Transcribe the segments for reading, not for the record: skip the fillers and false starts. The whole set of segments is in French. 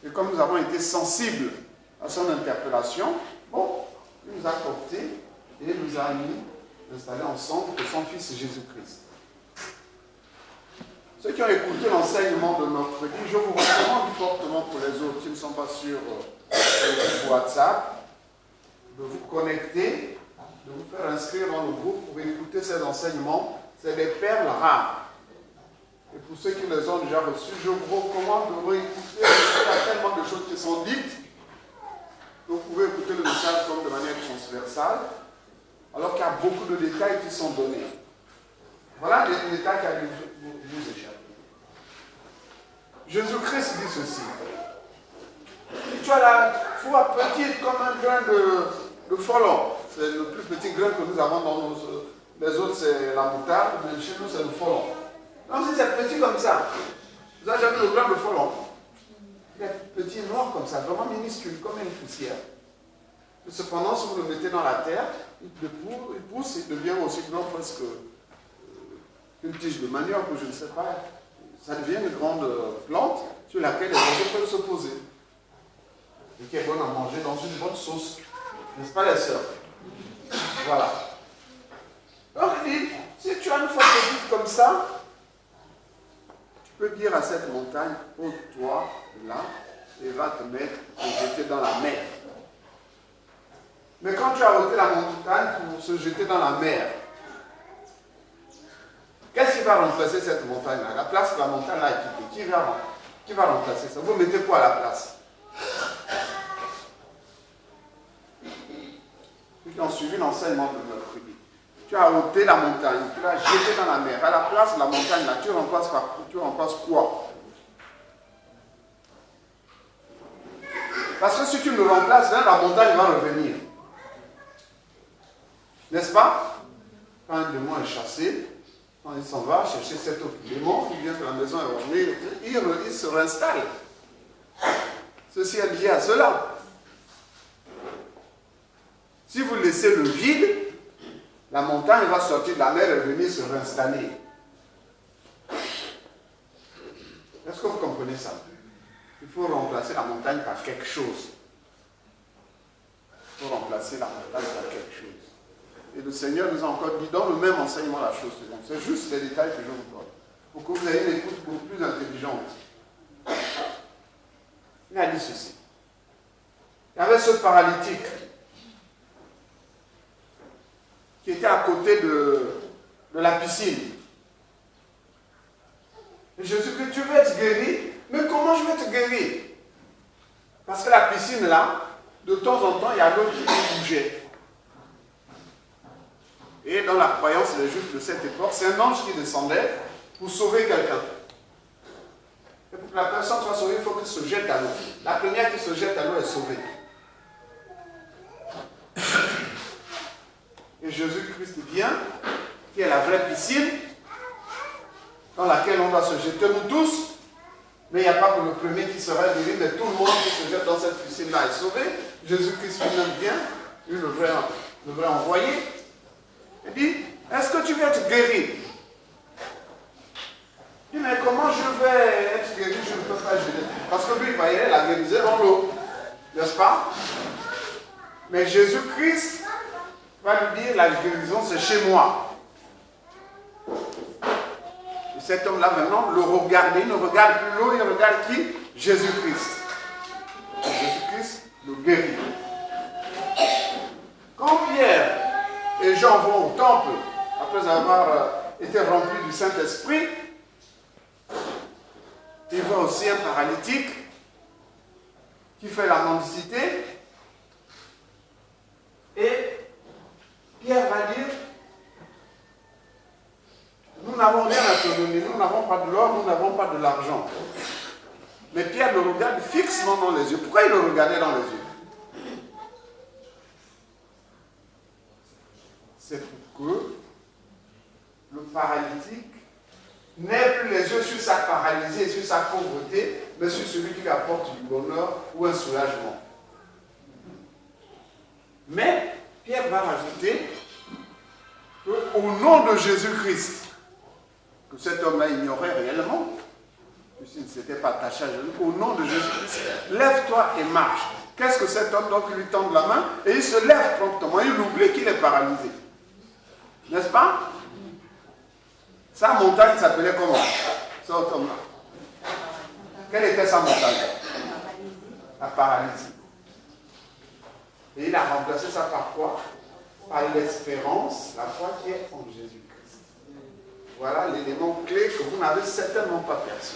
Et comme nous avons été sensibles à son interpellation, bon, il nous a portés et nous a mis installés ensemble de son Fils Jésus-Christ. Ceux qui ont écouté l'enseignement de notre vie, je vous recommande fortement pour les autres qui ne sont pas sur le groupe WhatsApp, de vous connecter, de vous faire inscrire dans le groupe pour écouter ces enseignements. C'est des perles rares. Et pour ceux qui les ont déjà reçus, je vous recommande de réécouter. Il y a tellement de choses qui sont dites. Vous pouvez écouter le message comme de manière transversale, alors qu'il y a beaucoup de détails qui sont donnés. Voilà les détails qui vous échappent. Jésus-Christ dit ceci. Tu as la foi petite comme un grain de folon. C'est le plus petit grain que nous avons dans nos... Les autres, c'est la moutarde, mais chez nous, c'est le folon. Donc, si c'est petit comme ça, vous avez jamais le grain de folon. Il est petit noir comme ça, vraiment minuscule, comme une poussière. Et cependant, si vous le mettez dans la terre, il pousse, il devient aussi grand presque une tige de manioc, ou je ne sais pas. Ça devient une grande plante sur laquelle les oiseaux peuvent se poser. Et qui est bonne à manger dans une bonne sauce. N'est-ce pas, les sœurs? Voilà. Donc il dit, si tu as une foi petite comme ça, tu peux dire à cette montagne, ôte-toi là, et va te mettre et jeter dans la mer. Mais quand tu as ôté la montagne pour se jeter dans la mer, qu'est-ce qui va remplacer cette montagne-là? La place que la montagne a quittée, qui va remplacer ça? Vous mettez quoi à la place? Ceux qui ont suivi l'enseignement de notre vie. Tu as ôté la montagne, tu l'as jetée dans la mer. À la place de la montagne, là, tu remplaces quoi? Parce que si tu le remplaces, là, la montagne va revenir. N'est-ce pas? Quand un démon est chassé, quand il s'en va chercher cet autre démon, il vient que la maison est revenue, il se réinstalle. Ceci est lié à cela. Si vous laissez le vide, la montagne va sortir de la mer et venir se réinstaller. Est-ce que vous comprenez ça? Il faut remplacer la montagne par quelque chose. Il faut remplacer la montagne par quelque chose. Et le Seigneur nous a encore dit dans le même enseignement la chose suivante. C'est juste les détails que je vous donne. Pour que vous ayez une écoute beaucoup plus intelligente. Il a dit ceci. Il y avait ce paralytique qui était à côté de la piscine. Et Jésus dit, tu veux être guéri, mais comment je vais te guérir? Parce que la piscine là, de temps en temps, il y a l'eau qui bougeait. Et dans la croyance des Juifs de cette époque, c'est un ange qui descendait pour sauver quelqu'un. Et pour que la personne soit sauvée, il faut qu'il se jette à l'eau. La première qui se jette à l'eau est sauvée. Et Jésus-Christ vient, qui est la vraie piscine, dans laquelle on doit se jeter nous tous. Mais il n'y a pas que le premier qui sera guéri, mais tout le monde qui se jette dans cette piscine-là est sauvé. Jésus-Christ lui-même vient, lui le vrai envoyé. Il dit, est-ce que tu veux être guéri? Il dit, mais comment je vais être guéri? Je ne peux pas jeter. Parce que lui, il voyait la guérison dans l'eau. N'est-ce pas? Mais Jésus-Christ va lui dire, la guérison, c'est chez moi. Et cet homme-là, maintenant, le regarde. Il ne regarde plus l'eau, il regarde qui? Jésus-Christ. Jésus-Christ le guérit. Quand Pierre et Jean vont au temple, après avoir été remplis du Saint-Esprit, ils voient aussi un paralytique qui fait la mendicité. Et Pierre va dire, nous n'avons rien à te donner, nous n'avons pas de l'or, nous n'avons pas de l'argent. Mais Pierre le regarde fixement dans les yeux. Pourquoi il le regardait dans les yeux? C'est pour que le paralytique n'ait plus les yeux sur sa paralysie, sur sa pauvreté, mais sur celui qui lui apporte du bonheur ou un soulagement. Mais Pierre va rajouter qu'au nom de Jésus-Christ, que cet homme-là ignorait réellement, puisqu'il ne s'était pas attaché à Jésus, au nom de Jésus-Christ, lève-toi et marche. Qu'est-ce que cet homme, donc, il lui tend la main et il se lève promptement. Il oublie qu'il est paralysé. N'est-ce pas? Sa montagne s'appelait comment? Cet homme-là. Quelle était sa montagne? La paralysie. Et il a remplacé ça par quoi? Par l'espérance, la foi qui est en Jésus-Christ. Voilà l'élément clé que vous n'avez certainement pas perçu.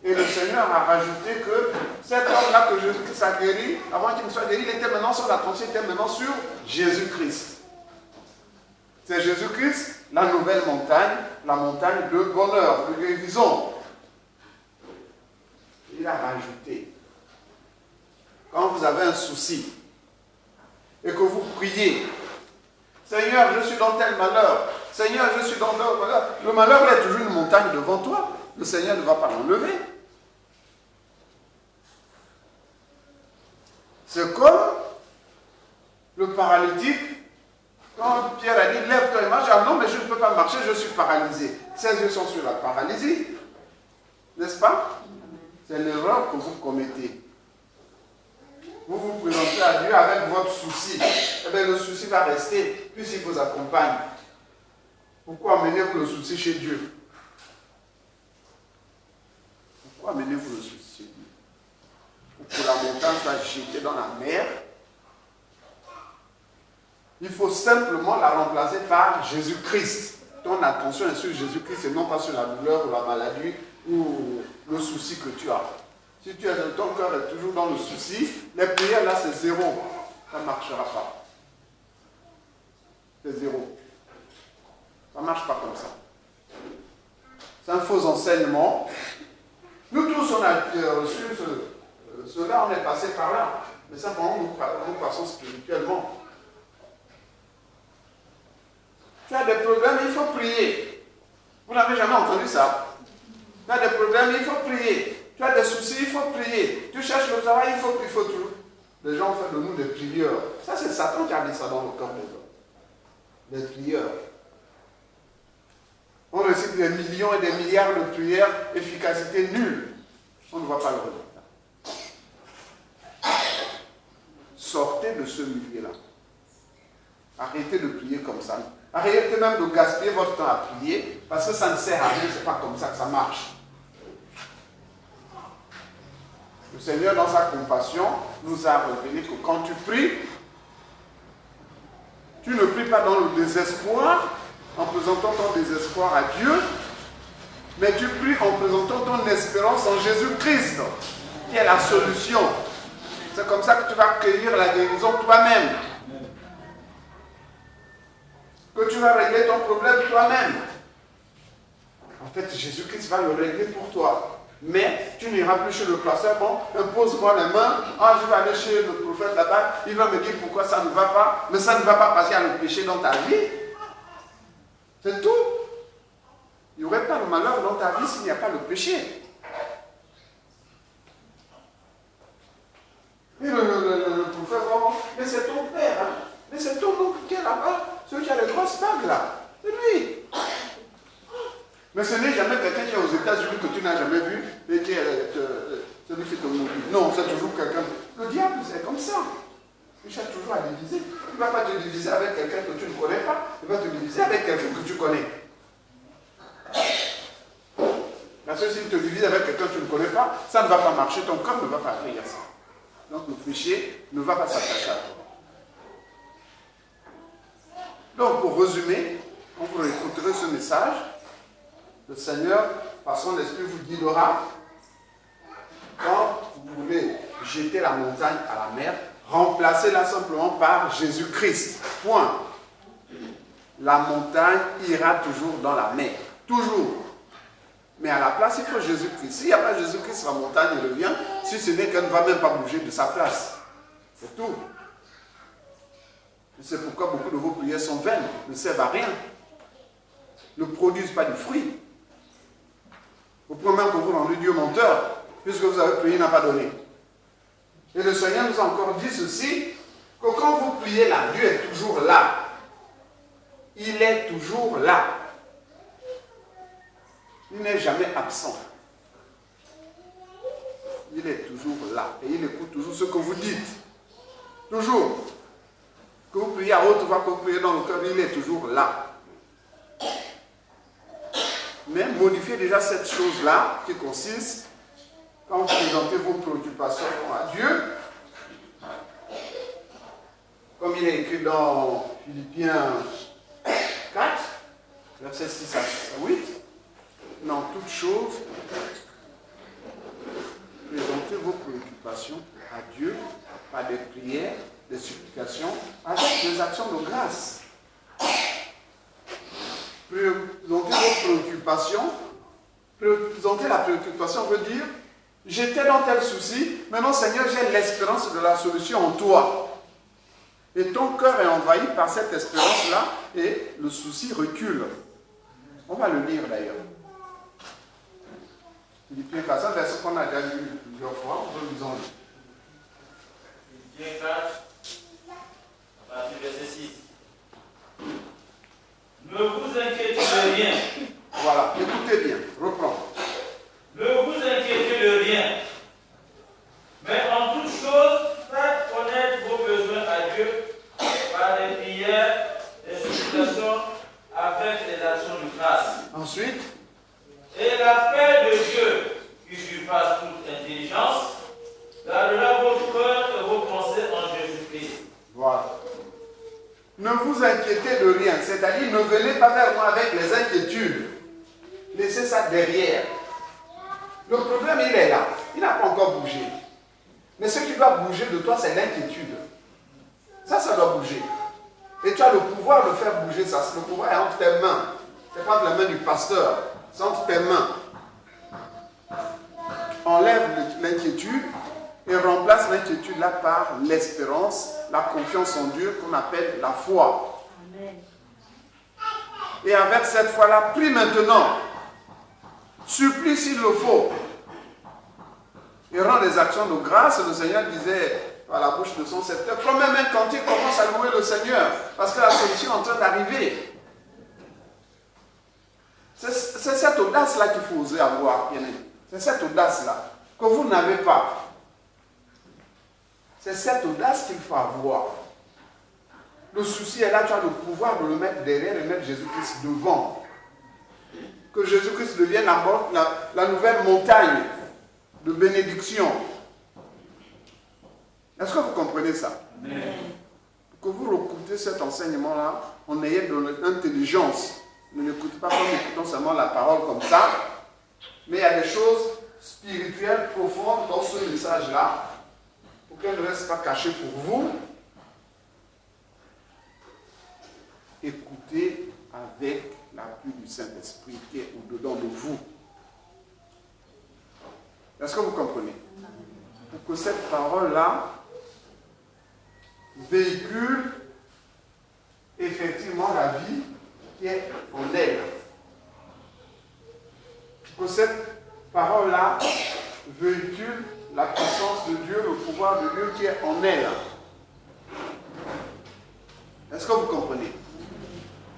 Et le Seigneur a rajouté que cet homme-là que Jésus-Christ a guéri, avant qu'il ne soit guéri, il était maintenant sur l'attention, il était maintenant sur Jésus-Christ. C'est Jésus-Christ, la nouvelle montagne, la montagne de bonheur, de guérison. Il a rajouté, quand vous avez un souci et que vous priez, Seigneur, je suis dans tel malheur, Seigneur, je suis dans tel malheur, le malheur est toujours une montagne devant toi, le Seigneur ne va pas l'enlever. C'est comme le paralytique, quand Pierre a dit, lève-toi et marche, ah non, mais je ne peux pas marcher, je suis paralysé. Ses yeux sont sur la paralysie, n'est-ce pas? C'est l'erreur que vous commettez. Vous vous présentez à Dieu avec votre souci. Eh bien, le souci va rester, puisqu'il vous accompagne. Pourquoi amenez-vous le souci chez Dieu? Pourquoi amenez-vous le souci chez Dieu? Pour que la montagne soit jetée dans la mer. Il faut simplement la remplacer par Jésus-Christ. Ton attention est sur Jésus-Christ et non pas sur la douleur ou la maladie ou le souci que tu as. Si ton cœur est toujours dans le souci, les prières là c'est zéro. Ça ne marchera pas. C'est zéro. Ça ne marche pas comme ça. C'est un faux enseignement. Nous tous on a reçu cela, on est passé par là. Mais simplement nous passons spirituellement. Tu as des problèmes, il faut prier. Vous n'avez jamais entendu ça? Tu as des problèmes, il faut prier. Tu as des soucis, il faut prier. Tu cherches le travail, il faut tout. Les gens font de nous des prieurs. Ça, c'est Satan qui a mis ça dans le corps des hommes. Des prieurs. On récite des millions et des milliards de prières, efficacité nulle. On ne voit pas le résultat. Sortez de ce milieu-là. Arrêtez de prier comme ça. Arrêtez même de gaspiller votre temps à prier, parce que ça ne sert à rien, c'est pas comme ça que ça marche. Le Seigneur, dans sa compassion, nous a révélé que quand tu pries, tu ne pries pas dans le désespoir, en présentant ton désespoir à Dieu, mais tu pries en présentant ton espérance en Jésus-Christ, qui est la solution. C'est comme ça que tu vas cueillir la guérison toi-même. Que tu vas régler ton problème toi-même. En fait, Jésus-Christ va le régler pour toi. Mais tu n'iras plus chez le pasteur, bon, impose-moi les mains, ah, je vais aller chez le prophète là-bas, il va me dire pourquoi ça ne va pas, mais ça ne va pas parce qu'il y a le péché dans ta vie. C'est tout. Il n'y aurait pas de malheur dans ta vie s'il n'y a pas le péché. Et le prophète va dire, mais c'est ton père, hein? Mais c'est ton oncle qui est là-bas, celui qui a les grosses bagues là, c'est lui. Mais ce n'est jamais quelqu'un qui est aux États-Unis que tu n'as jamais vu et qui est celui qui te mobile. Non, c'est toujours quelqu'un. Le diable, c'est comme ça. Il cherche toujours à diviser. Il ne va pas te diviser avec quelqu'un que tu ne connais pas. Il va te diviser avec quelqu'un que tu connais. Parce que s'il te divise avec quelqu'un que tu ne connais pas, ça ne va pas marcher. Ton corps ne va pas accueillir ça. Donc le péché ne va pas s'attacher à toi. Donc pour résumer, quand vous écouterez ce message, le Seigneur, par son esprit, vous guidera. Quand vous voulez jeter la montagne à la mer, remplacez-la simplement par Jésus-Christ. Point. La montagne ira toujours dans la mer. Toujours. Mais à la place, il faut Jésus-Christ. S'il n'y a pas Jésus-Christ, la montagne revient, si ce n'est qu'elle ne va même pas bouger de sa place. C'est tout. C'est pourquoi beaucoup de vos prières sont vaines, ne servent à rien. Ne produisent pas de fruits. Au point même que vous rendez Dieu menteur, puisque vous avez prié, il n'a pas donné. Et le Seigneur nous a encore dit ceci, que quand vous priez là, Dieu est toujours là. Il est toujours là. Il n'est jamais absent. Il est toujours là et il écoute toujours ce que vous dites. Toujours. Que vous priez à haute voix, que vous priez dans le cœur, il est toujours là. Mais modifiez déjà cette chose-là qui consiste, quand vous présentez vos préoccupations à Dieu, comme il est écrit dans Philippiens 4, versets 6 à 8, dans toute chose, présentez vos préoccupations à Dieu par des prières, des supplications, avec des actions de grâce. Présenter vos préoccupations, présenter la préoccupation veut dire, j'étais dans tel souci, maintenant Seigneur, j'ai l'espérance de la solution en toi. Et ton cœur est envahi par cette espérance-là et le souci recule. On va le lire d'ailleurs. Philippiens 4, un verset qu'on a déjà lu plusieurs fois, relisons-le. Philippiens 4, à partir du verset 6. Ne vous inquiétez de rien. Voilà, écoutez bien, reprends. Ne vous inquiétez de rien. Mais en toute chose, faites connaître vos besoins à Dieu par les prières, les supplications, avec les actions de grâce. Ensuite, et la paix de Dieu, qui surpasse toute intelligence, gardera vos cœurs et vos pensées en Jésus-Christ. Voilà. Ne vous inquiétez de rien, c'est-à-dire ne venez pas vers moi avec les inquiétudes. Laissez ça derrière. Le problème, il est là. Il n'a pas encore bougé. Mais ce qui doit bouger de toi, c'est l'inquiétude. Ça doit bouger. Et tu as le pouvoir de faire bouger ça. Le pouvoir est entre tes mains. Ce n'est pas entre les mains du pasteur. C'est entre tes mains. Enlève l'inquiétude et remplace l'inquiétude là par l'espérance, la confiance en Dieu qu'on appelle la foi. Amen. Et avec cette foi-là, prie maintenant. Supplie s'il le faut. Et rend des actions de grâce. Le Seigneur disait par la bouche de son serviteur, promets même quand il commence à louer le Seigneur, parce que la solution est en train d'arriver. C'est cette audace-là qu'il faut oser avoir, bien-aimé. C'est cette audace-là que vous n'avez pas. C'est cette audace qu'il faut avoir. Le souci est là, tu as le pouvoir de le mettre derrière et mettre Jésus-Christ devant. Que Jésus-Christ devienne la nouvelle montagne de bénédiction. Est-ce que vous comprenez ça? Amen. Pour que vous recoutez cet enseignement-là, en ayant de l'intelligence. Ne l'écoutez pas comme écoutons seulement la parole comme ça, mais il y a des choses spirituelles profondes dans ce message-là, pour qu'elles ne restent pas cachées pour vous. Écoutez avec l'appui du Saint-Esprit qui est au-dedans de vous. Est-ce que vous comprenez? Pour que cette parole-là véhicule effectivement la vie qui est en elle. Pour que cette parole-là véhicule la puissance de Dieu, le pouvoir de Dieu qui est en elle. Est-ce que vous comprenez?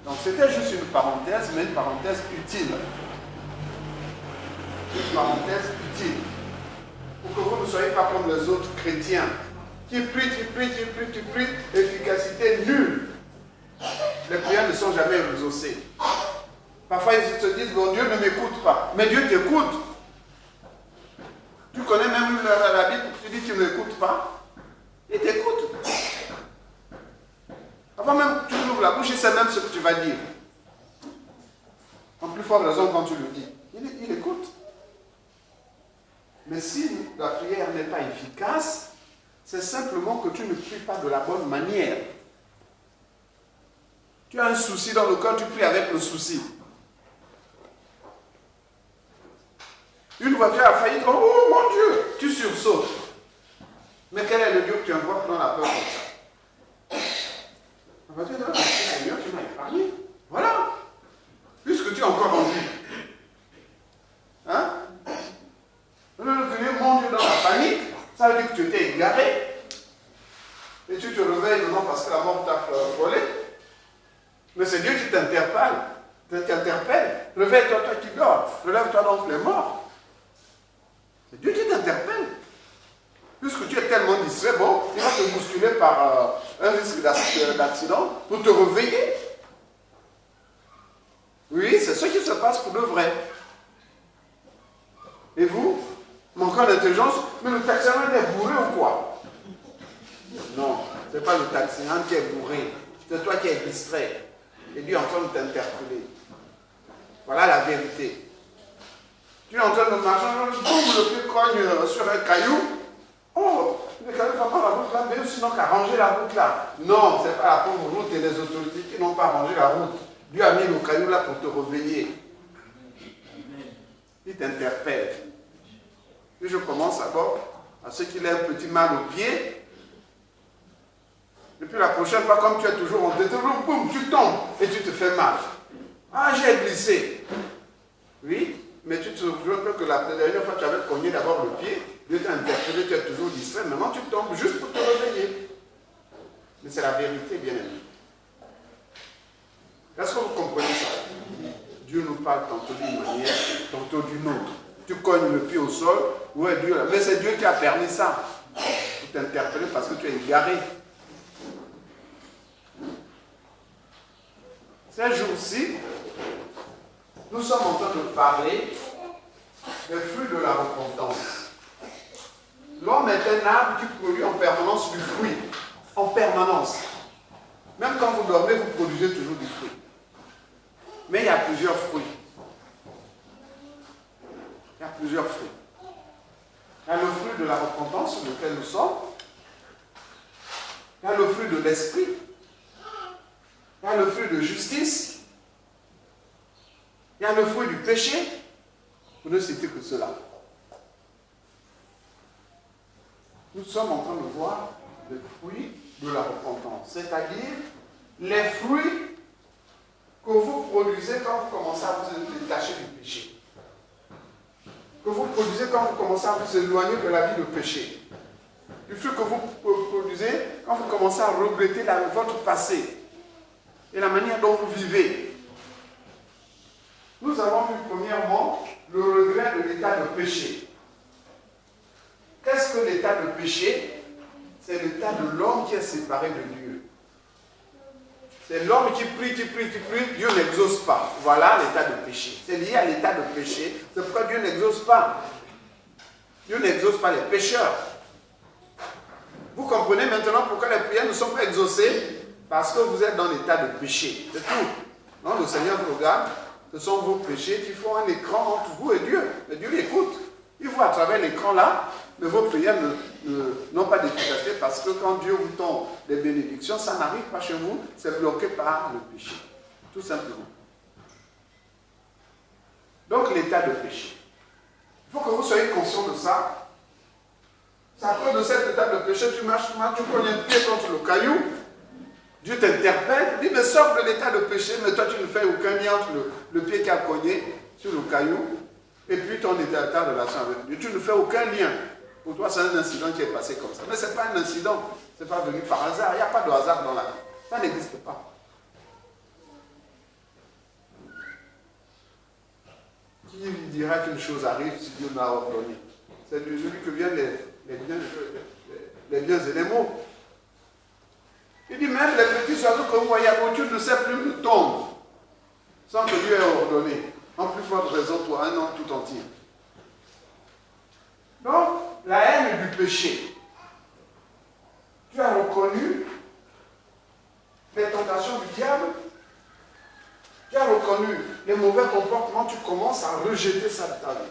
Donc c'était juste une parenthèse, mais une parenthèse utile. Une parenthèse utile. Pour que vous ne soyez pas comme les autres chrétiens qui prient, efficacité nulle. Les prières ne sont jamais exaucées. Parfois ils se disent, bon, Dieu ne m'écoute pas. Mais Dieu t'écoute. Tu connais même la Bible, tu dis qu'il ne m'écoute pas. Il t'écoute. Avant même que tu ouvres la bouche, il sait même ce que tu vas dire. En plus forte raison quand tu le dis. Il écoute. Mais si la prière n'est pas efficace, c'est simplement que tu ne pries pas de la bonne manière. Tu as un souci dans le cœur, tu pries avec le souci. Une voiture a failli, oh mon Dieu, tu sursautes. Mais quel est le Dieu que tu invoques dans la peur comme ça? La voiture dit, Seigneur, tu m'as épargné. Voilà. Puisque tu es encore en vie. Hein? Mon Dieu, dans la panique, ça veut dire que tu étais égaré. Et tu te réveilles maintenant parce que la mort t'a frôlé. Mais c'est Dieu qui t'interpelle t'interpelle. Réveille-toi, toi qui dors. Relève-toi donc les morts. C'est Dieu qui t'interpelle. Puisque tu es tellement distrait, bon, il va te bousculer par un risque d'accident pour te réveiller. Oui, c'est ce qui se passe pour de vrai. Et vous, manquant d'intelligence, mais le taximan est bourré ou quoi? Non, ce n'est pas le taximan qui est bourré, c'est toi qui es distrait. Et Dieu est en train de t'interpeller. Voilà la vérité. Tu es en train de marcher, boum, le pied cogne sur un caillou. Oh, le caillou va pas la route là, mais sinon qu'à ranger la route là. Non, ce n'est pas la pauvre route et les autorités qui n'ont pas rangé la route. Dieu a mis le caillou là pour te réveiller. Il t'interpelle. Et je commence d'abord à ce qu'il ait un petit mal au pied. Et puis la prochaine fois, comme tu es toujours en tête, boum, tu tombes et tu te fais mal. Ah, j'ai glissé. Oui, mais tu te souviens que la dernière fois, tu avais cogné d'abord le pied. Dieu t'a interpellé, tu es toujours distrait. Maintenant, tu tombes juste pour te réveiller. Mais c'est la vérité, bien aimé. Est-ce que vous comprenez ça? Dieu nous parle tantôt d'une manière, tantôt d'une autre. Tu cognes le pied au sol, où est Dieu là? Mais c'est Dieu qui a permis ça. Pour t'interpeller parce que tu es égaré. Ces jours-ci, nous sommes en train de parler des fruits de la repentance. L'homme est un arbre qui produit en permanence du fruit. En permanence. Même quand vous dormez, vous produisez toujours du fruit. Mais il y a plusieurs fruits. Il y a plusieurs fruits. Il y a le fruit de la repentance sur lequel nous sommes. Il y a le fruit de l'esprit. Il y a le fruit de justice. Il y a le fruit du péché. Pour ne citer que cela. Nous sommes en train de voir les fruits de la repentance. C'est-à-dire les fruits que vous produisez quand vous commencez à vous détacher du péché. Que vous produisez quand vous commencez à vous éloigner de la vie de péché. Du fruit que vous produisez quand vous commencez à regretter votre passé et la manière dont vous vivez. Nous avons vu premièrement le regret de l'état de péché. Qu'est-ce que l'état de péché? C'est l'état de l'homme qui est séparé de Dieu. C'est l'homme qui prie, Dieu n'exauce pas. Voilà l'état de péché. C'est lié à l'état de péché. C'est pourquoi Dieu n'exauce pas. Dieu n'exauce pas les pécheurs. Vous comprenez maintenant pourquoi les prières ne sont pas exaucées? Parce que vous êtes dans l'état de péché. C'est tout. Non, le Seigneur vous regarde. Ce sont vos péchés qui font un écran entre vous et Dieu. Mais Dieu écoute. Il voit à travers l'écran là, mais vos prières n'ont pas d'efficacité parce que quand Dieu vous tombe des bénédictions, ça n'arrive pas chez vous, c'est bloqué par le péché. Tout simplement. Donc l'état de péché. Il faut que vous soyez conscient de ça. C'est à cause de cet état de péché, tu marches, tu cognes un pied contre le caillou. Dieu t'interpelle, dit mais sors de l'état de péché, mais toi tu ne fais aucun lien entre le pied qui a cogné sur le caillou et puis ton état de relation avec Dieu. Tu ne fais aucun lien. Pour toi, c'est un incident qui est passé comme ça. Mais ce n'est pas un incident. Ce n'est pas venu par hasard. Il n'y a pas de hasard dans la vie. Ça n'existe pas. Qui dira qu'une chose arrive si Dieu m'a ordonné? C'est de lui que viennent les biens et les maux. Il dit même les petits oiseaux que vous voyez à l'autre, tu ne sais plus où tombent sans que Dieu ait ordonné. En plus forte raison, toi, un homme tout entier. Donc, la haine du péché. Tu as reconnu les tentations du diable. Tu as reconnu les mauvais comportements. Tu commences à rejeter ça de ta vie.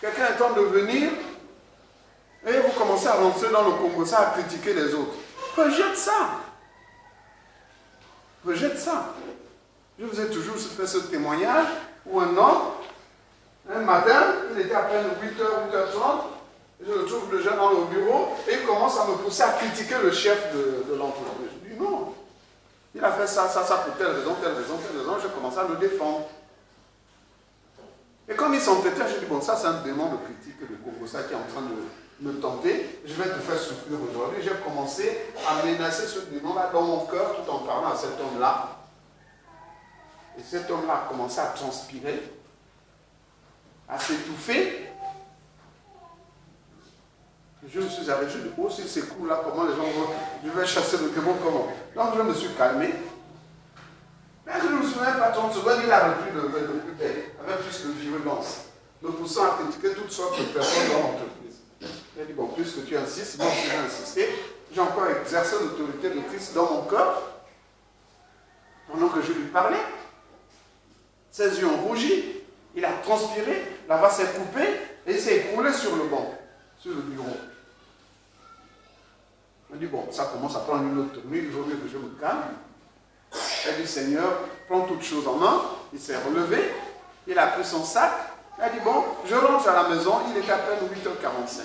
Quelqu'un est en train de venir et vous commencez à rentrer dans le Congo, ça, à critiquer les autres. Rejette ça. Rejette ça. Je vous ai toujours fait ce témoignage où un homme, un matin, il était à peine 8h, 8h30, je le trouve déjà dans le bureau et il commence à me pousser à critiquer le chef de l'entreprise. Je dis non, il a fait ça pour telle raison, je commence à le défendre. Et comme il s'entêtait, je dis bon, ça c'est un démon de critique de Kokosa qui est en train de me tenter, je vais te faire souffrir aujourd'hui. J'ai commencé à menacer ce démon-là dans mon cœur tout en parlant à cet homme-là. Et cet homme-là a commencé à transpirer, à s'étouffer. Je me suis arrêté, je me suis dit, oh, si c'est cool là, comment les gens vont, je vais chasser le démon, comment? Donc je me suis calmé. Mais je ne me souviens pas 30 secondes, il a repris le bouteille, avec plus de violence, me poussant à critiquer toutes sortes de personnes dans l'entreprise. Il a dit, bon, puisque tu insistes, moi je vais insister, j'ai encore exercé l'autorité de Christ dans mon corps, pendant que je lui parlais. Ses yeux ont rougi, il a transpiré, la voix s'est coupée et il s'est écroulé sur le banc, sur le bureau. Il dit, bon, ça commence à prendre une autre tenue, il vaut mieux que je me calme. Il a dit, Seigneur, prends toutes choses en main. Il s'est relevé, il a pris son sac, il a dit, bon, je rentre à la maison, il est à peine 8h45.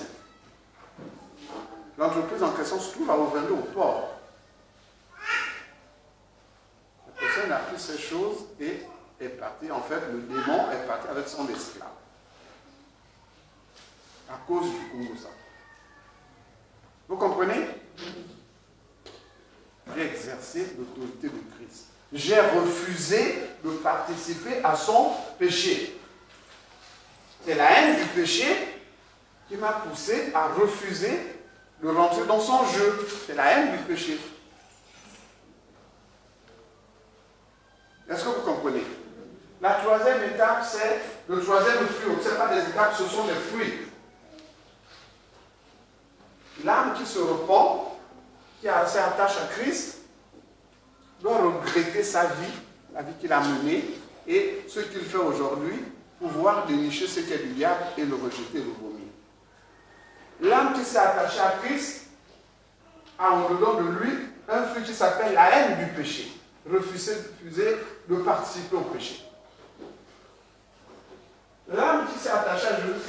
L'entreprise en question se trouve à Ovendo, au port. La personne a pris ces choses et est parti. En fait, le démon est parti avec son esclave. À cause du Congo, ça. Vous comprenez? J'ai exercé l'autorité de Christ. J'ai refusé de participer à son péché. C'est la haine du péché qui m'a poussé à refuser de rentrer dans son jeu. C'est la haine du péché. Est-ce que vous comprenez? La troisième étape, c'est le troisième fruit. Ce n'est pas des étapes, ce sont des fruits. L'âme qui se repent, qui s'attache à Christ, doit regretter sa vie, la vie qu'il a menée, et ce qu'il fait aujourd'hui, pouvoir dénicher ce qui est du diable et le rejeter et le vomir. L'âme qui s'est attachée à Christ a au-dedans de lui un fruit qui s'appelle la haine du péché. Refuser de participer au péché. L'âme qui s'est attachée à Jésus